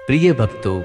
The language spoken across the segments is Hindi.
प्रिय भक्तों,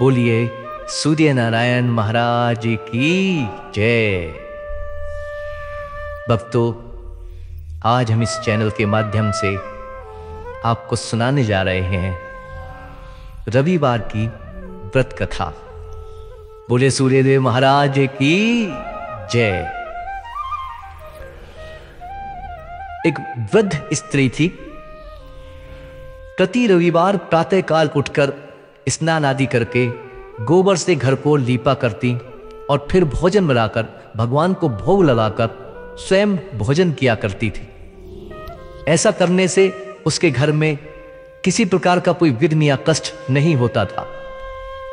बोलिए सूर्य नारायण महाराज की जय। भक्तों, आज हम इस चैनल के माध्यम से आपको सुनाने जा रहे हैं रविवार की व्रत कथा। बोले सूर्यदेव महाराज की जय। एक वृद्ध स्त्री थी। प्रति रविवार प्रातःकाल उठकर स्नान आदि करके गोबर से घर को लीपा करती और फिर भोजन बनाकर भगवान को भोग लगाकर स्वयं भोजन किया करती थी। ऐसा करने से उसके घर में किसी प्रकार का कोई विघ्न या कष्ट नहीं होता था।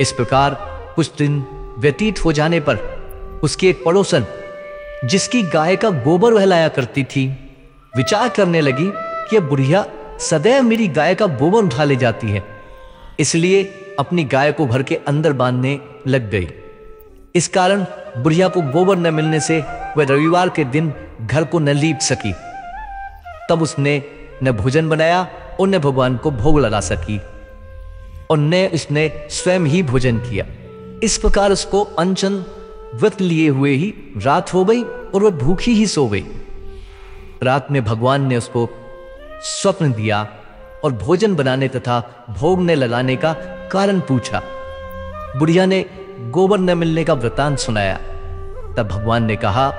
इस प्रकार कुछ दिन व्यतीत हो जाने पर उसकी एक पड़ोसन, जिसकी गाय का गोबर बहलाया करती थी, विचार करने लगी कि यह बुढ़िया सदैव मेरी गाय का गोबर उठा ले जाती है, इसलिए अपनी गाय को घर के अंदर बांधने लग गई। इस कारण बुढ़िया को गोबर न मिलने से वह रविवार के दिन घर को न लीप सकी। तब उसने न भोजन बनाया और न भगवान को भोग लगा सकी और न उसने स्वयं ही भोजन किया। इस प्रकार उसको अनशन व्रत लिए हुए ही रात हो गई और वह भूखी ही सो गई। रात में भगवान ने उसको स्वप्न दिया और भोजन बनाने तथा भोग न लगाने का कारण पूछा। बुढ़िया ने गोबर न मिलने का वृतांत सुनाया। तब भगवान ने कहा,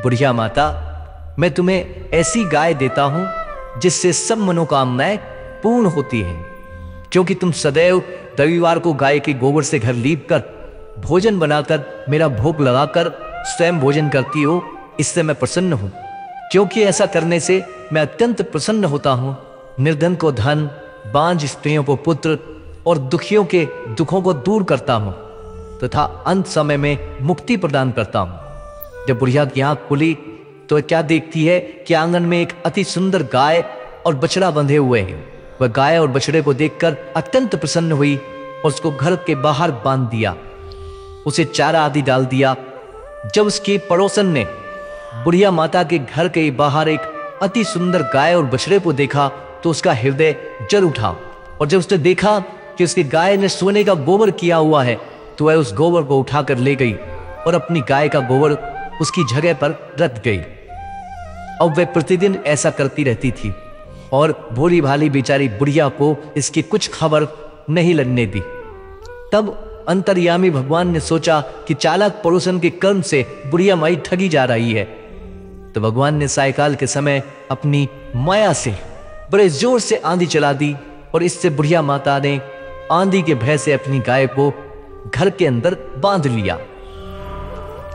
बुढ़िया माता, मैं तुम्हें ऐसी गाय देता हूं जिससे सब मनोकामनाएं पूर्ण होती हैं। क्योंकि तुम सदैव रविवार को गाय के गोबर से घर लीप कर भोजन बनाकर मेरा भोग लगाकर स्वयं भोजन करती हो, इससे मैं प्रसन्न हूं। क्योंकि ऐसा करने से मैं अत्यंत प्रसन्न होता हूं। निर्धन को धन, बांझ स्त्रियों को पुत्र और दुखियों के दुखों को दूर करता हूं तथा अंत समय में मुक्ति प्रदान करता हूं। जब बुढ़िया की आंख खुली तो क्या देखती है कि आंगन में एक अति सुंदर गाय और बछड़ा बंधे हुए हैं। वह गाय और बछड़े को देखकर अत्यंत प्रसन्न हुई और उसको घर के बाहर बांध दिया, उसे चारा आदि डाल दिया। जब उसके पड़ोसन ने बुढ़िया माता के घर के बाहर एक अति सुंदर गाय और बछड़े को देखा तो उसका हृदय जल उठा और जब उसने देखा कि उसकी गाय ने सोने का गोबर किया हुआ है तो वह उस गोबर को उठाकर ले गई और अपनी गाय का गोबर उसकी जगह पर रख गई। अब वह प्रतिदिन ऐसा करती रहती थी और भोली भाली बेचारी बुढ़िया को इसकी कुछ खबर नहीं लगने दी। तब अंतर्यामी भगवान ने सोचा कि चालाक पड़ोसन के कर्म से बुढ़िया माई ठगी जा रही है। तो भगवान ने सायकाल के समय अपनी माया से बड़े जोर से आंधी चला दी और इससे बुढ़िया माता ने आंधी के भय से अपनी गाय को घर के अंदर बांध लिया।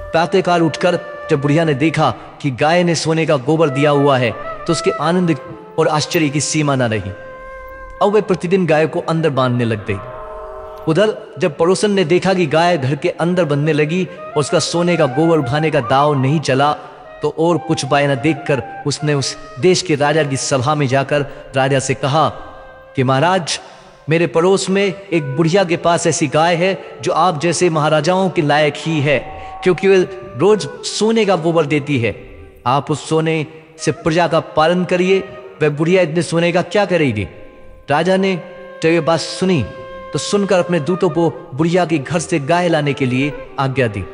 प्रातःकाल उठकर जब बुढ़िया ने देखा कि गाय ने सोने का गोबर दिया हुआ है तो उसके आनंद और आश्चर्य की सीमा न रही। अब वह प्रतिदिन गाय को अंदर बांधने लग गई। उधर जब पड़ोसन ने देखा कि गाय घर के अंदर बंधने लगी और उसका सोने का गोबर उठाने का दाव नहीं चला तो और कुछ उपाय न देखकर उसने उस देश के राजा की सभा में जाकर राजा से कहा कि महाराज, मेरे पड़ोस में एक बुढ़िया के पास ऐसी गाय है जो आप जैसे महाराजाओं के लायक ही है, क्योंकि वह रोज सोने का गोबर देती है। आप उस सोने से प्रजा का पालन करिए, वह बुढ़िया इतने सोने का क्या करेगी। राजा ने जब ये बात सुनी तो सुनकर अपने दूतों को बुढ़िया के घर से गाय लाने के लिए आज्ञा दी।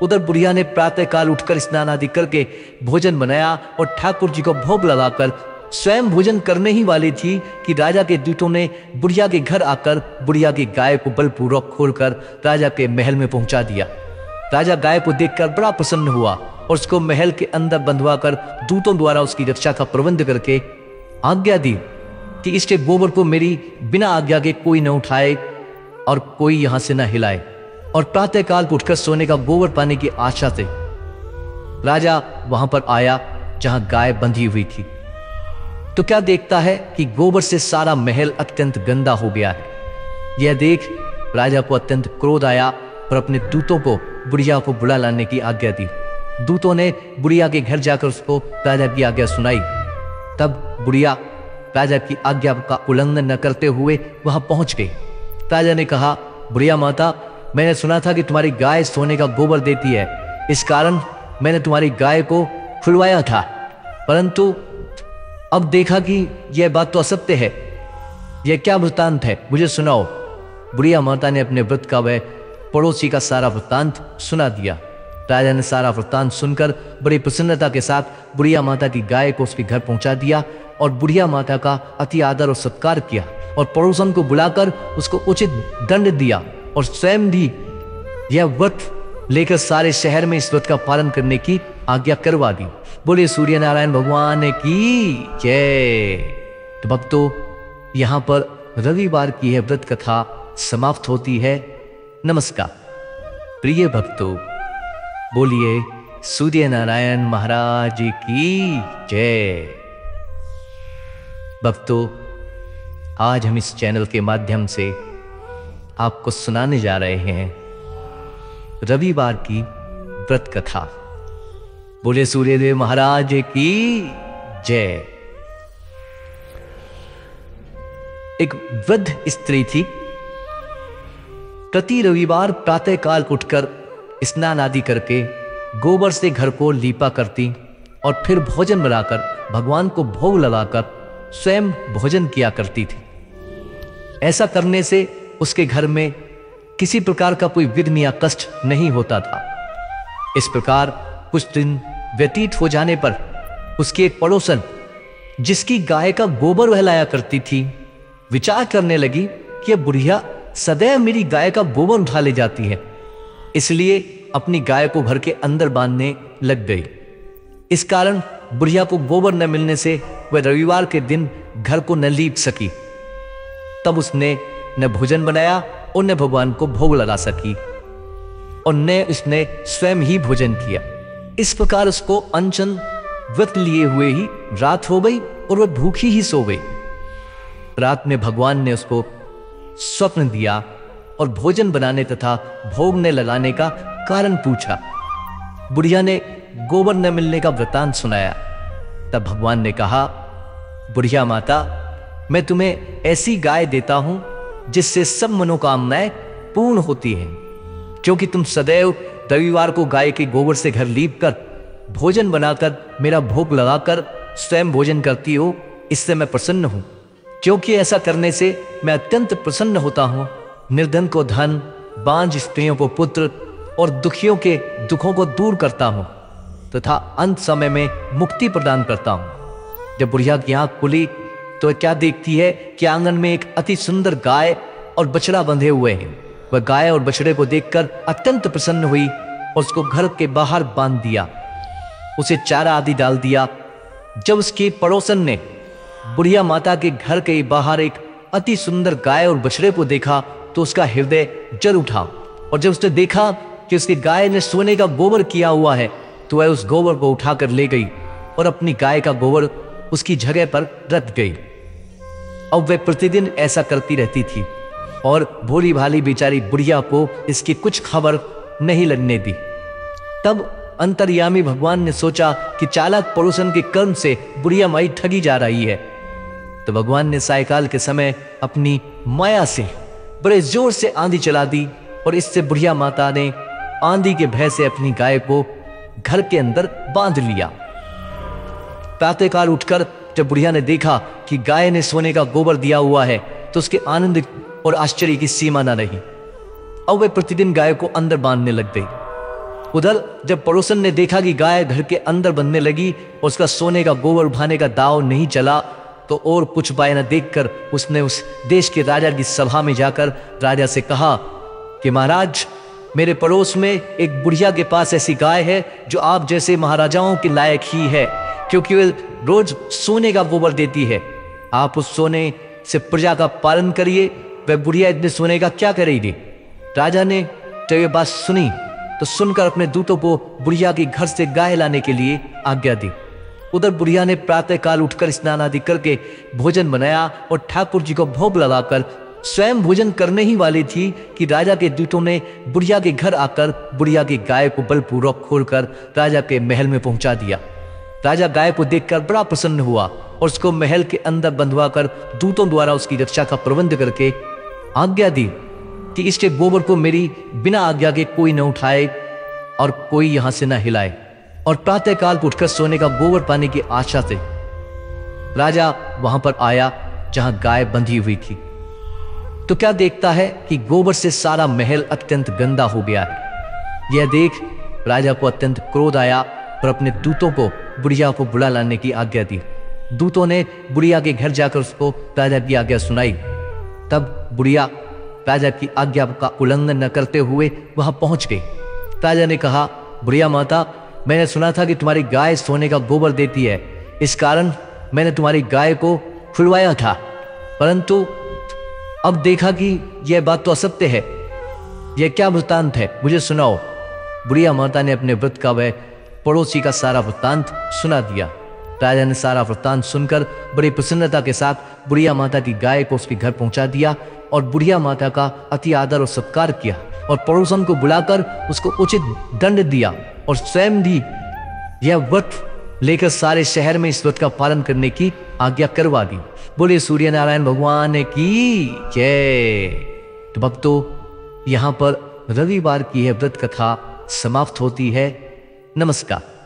उधर बुढ़िया ने प्रातःकाल उठकर स्नान आदि करके भोजन बनाया और ठाकुर जी को भोग लगाकर स्वयं भोजन करने ही वाली थी कि राजा के दूतों ने बुढ़िया के घर आकर बुढ़िया की गाय को बलपूर्वक खोलकर राजा के महल में पहुंचा दिया। राजा गाय को देखकर बड़ा प्रसन्न हुआ और उसको महल के अंदर बंधवाकर दूतों द्वारा उसकी रक्षा का प्रबंध करके आज्ञा दी कि इसके गोबर को मेरी बिना आज्ञा के कोई न उठाए और कोई यहां से न हिलाए। और प्रातःकाल उठकर सोने का गोबर पाने की आशा से राजा वहां पर आया जहां गाय बंधी हुई थी। तो क्या देखता है कि गोबर से सारा महल अत्यंत गंदा हो गया है। यह देख राजा को अत्यंत क्रोध आया और अपने दूतों को बुढ़िया को बुला लाने की आज्ञा दी। दूतों ने बुढ़िया के घर जाकर उसको राजा की आज्ञा सुनाई। तब बुढ़िया राजा की आज्ञा का उल्लंघन न करते हुए वहां पहुंच गई। राजा ने कहा, बुढ़िया माता, मैंने सुना था कि तुम्हारी गाय सोने का गोबर देती है, इस कारण मैंने तुम्हारी गाय को खुलवाया था, परंतु अब देखा कि यह बात तो असत्य है। यह क्या वृत्तांत है, मुझे सुनाओ। बुढ़िया माता ने अपने व्रत का वह पड़ोसी का सारा वृत्तांत सुना दिया। राजा ने सारा वृत्तांत सुनकर बड़ी प्रसन्नता के साथ बुढ़िया माता की गाय को उसके घर पहुंचा दिया और बुढ़िया माता का अति आदर और सत्कार किया और पड़ोसन को बुलाकर उसको उचित दंड दिया और स्वयं भी यह व्रत लेकर सारे शहर में इस व्रत का पालन करने की आज्ञा करवा दी। बोले सूर्य नारायण भगवान की जय। तो भक्तों, यहाँ पर रविवार की यह व्रत कथा समाप्त होती है। नमस्कार। प्रिय भक्तों, बोलिए सूर्य नारायण महाराज की जय। भक्तों, आज हम इस चैनल के माध्यम से आपको सुनाने जा रहे हैं रविवार की व्रत कथा। बोले सूर्यदेव महाराज की जय। एक वृद्ध स्त्री थी। प्रति रविवार प्रातःकाल उठकर स्नान आदि करके गोबर से घर को लीपा करती और फिर भोजन बनाकर भगवान को भोग लगाकर स्वयं भोजन किया करती थी। ऐसा करने से उसके घर में किसी प्रकार का कोई विघ्न या कष्ट नहीं होता था। इस प्रकार कुछ दिन व्यतीत हो जाने पर उसकी एक पड़ोसन, जिसकी गाय का गोबर वहलाया करती थी, विचार करने लगी कि यह बुढ़िया सदैव मेरी गाय का गोबर उठा ले जाती है, इसलिए अपनी गाय को घर के अंदर बांधने लग गई। इस कारण बुढ़िया को गोबर न मिलने से वह रविवार के दिन घर को न लीप सकी। तब उसने न भोजन बनाया और न भगवान को भोग लगा सकी और न उसने स्वयं ही भोजन किया। इस प्रकार उसको अनशन व्रत लिए हुए ही रात हो गई और वह भूखी ही सो गई। रात में भगवान ने उसको स्वप्न दिया और भोजन बनाने तथा भोग न लगाने का कारण पूछा। बुढ़िया ने गोबर न मिलने का वृतांत सुनाया। तब भगवान ने कहा, बुढ़िया माता, मैं तुम्हें ऐसी गाय देता हूं जिससे सब मनोकामनाएं पूर्ण होती हैं। क्योंकि तुम सदैव रविवार को गाय के गोबर से घर लीप कर भोजन बनाकर मेरा भोग लगाकर स्वयं भोजन करती हो, इससे मैं प्रसन्न हूं। क्योंकि ऐसा करने से मैं अत्यंत प्रसन्न होता हूं। निर्धन को धन, बांझ स्त्रियों को पुत्र और दुखियों के दुखों को दूर करता हूं तथा अंत समय में मुक्ति प्रदान करता हूं। जब बुढ़िया की आंख खुली तो क्या देखती है कि आंगन में एक अति सुंदर गाय और बछड़ा बंधे हुए हैं। वह गाय और बछड़े को देखकर अत्यंत प्रसन्न हुई और उसको घर के बाहर बांध दिया, उसे चारा आदि डाल दिया। जब उसके पड़ोसन ने बुढ़िया माता के घर के बाहर एक अति सुंदर गाय और बछड़े को देखा तो उसका हृदय जल उठा और जब उसने देखा कि उसकी गाय ने सोने का गोबर किया हुआ है तो वह उस गोबर को उठाकर ले गई और अपनी गाय का गोबर उसकी जगह पर रख गई। अब वह प्रतिदिन ऐसा करती रहती थी और भोली भाली बेचारी बुढ़िया को इसकी कुछ खबर नहीं लगने दी। तब अंतर्यामी भगवान ने सोचा कि चालाक पड़ोसन के कर्म से बुढ़िया माई ठगी जा रही है। तो भगवान ने सायकाल के समय अपनी माया से बड़े जोर से आंधी चला दी और इससे बुढ़िया माता ने आंधी के भय से अपनी गाय को घर के अंदर बांध लिया। प्रातःकाल उठकर जब बुढ़िया ने देखा कि गाय ने सोने का गोबर दिया हुआ है तो उसके आनंद और आश्चर्य की सीमा न रही। अब वह प्रतिदिन गाय को अंदर बांधने लग गई। उधर जब पड़ोसन ने देखा कि गाय घर के अंदर बंधने लगी और उसका सोने का गोबर उठाने का दाव नहीं चला तो और कुछ उपाय न देखकर उसने उस देश के राजा की सभा में जाकर राजा से कहा कि महाराज, मेरे पड़ोस में एक बुढ़िया के पास ऐसी गाय है जो आप जैसे महाराजाओं के लायक ही है, क्योंकि वह रोज सोने का गोबर देती है। आप उस सोने से प्रजा का पालन करिए, वह बुढ़िया इतने सोने का क्या करेगी। राजा ने जब ये बात सुनी तो सुनकर अपने दूतों को बुढ़िया के घर से गाय लाने के लिए आज्ञा दी। उधर बुढ़िया ने प्रातःकाल उठकर स्नान आदि करके भोजन बनाया और ठाकुर जी को भोग लगाकर स्वयं भोजन करने ही वाली थी कि राजा के दूतों ने बुढ़िया के घर आकर बुढ़िया की गाय को बलपूर्वक खोलकर राजा के महल में पहुंचा दिया। राजा गाय को देखकर बड़ा प्रसन्न हुआ और उसको महल के अंदर बंधवा कर दूतों द्वारा उसकी रक्षा का प्रबंध करके आज्ञा दी कि इसके गोबर को मेरी बिना आज्ञा के कोई न उठाए और कोई यहां से न हिलाए। और प्रातःकाल उठकर सोने का गोबर पाने की आशा से राजा वहां पर आया जहां गाय बंधी हुई थी। तो क्या देखता है कि गोबर से सारा महल अत्यंत गंदा हो गया है। यह देख राजा को अत्यंत क्रोध आया और अपने दूतों को बुढ़िया को बुला लाने की आज्ञा दी। दूतों ने बुढ़िया के घर जाकर उसको राजा की आज्ञा सुनाई। तब बुढ़िया राजा की आज्ञा का उल्लंघन न करते हुए वहां पहुंच गई। राजा ने कहा, बुढ़िया माता, मैंने सुना था कि तुम्हारी गाय सोने का गोबर देती है, इस कारण मैंने तुम्हारी गाय को छुड़वाया था, परंतु अब देखा कि यह बात तो असत्य है। यह क्या वृत्तांत है, मुझे सुनाओ। बुढ़िया माता ने अपने व्रत का वह पड़ोसी का सारा वृत्तांत सुना दिया। राजा ने सारा वृत्तांत सुनकर बड़ी प्रसन्नता के साथ बुढ़िया माता की गाय को उसके घर पहुंचा दिया और बुढ़िया माता का अति आदर और सत्कार किया और पड़ोसन को बुलाकर उसको उचित दंड दिया और स्वयं भी यह व्रत लेकर सारे शहर में इस व्रत का पालन करने की आज्ञा करवा दी। बोले सूर्य नारायण भगवान की जय। तो भक्तों, यहाँ पर रविवार की यह व्रत कथा समाप्त होती है। नमस्कार।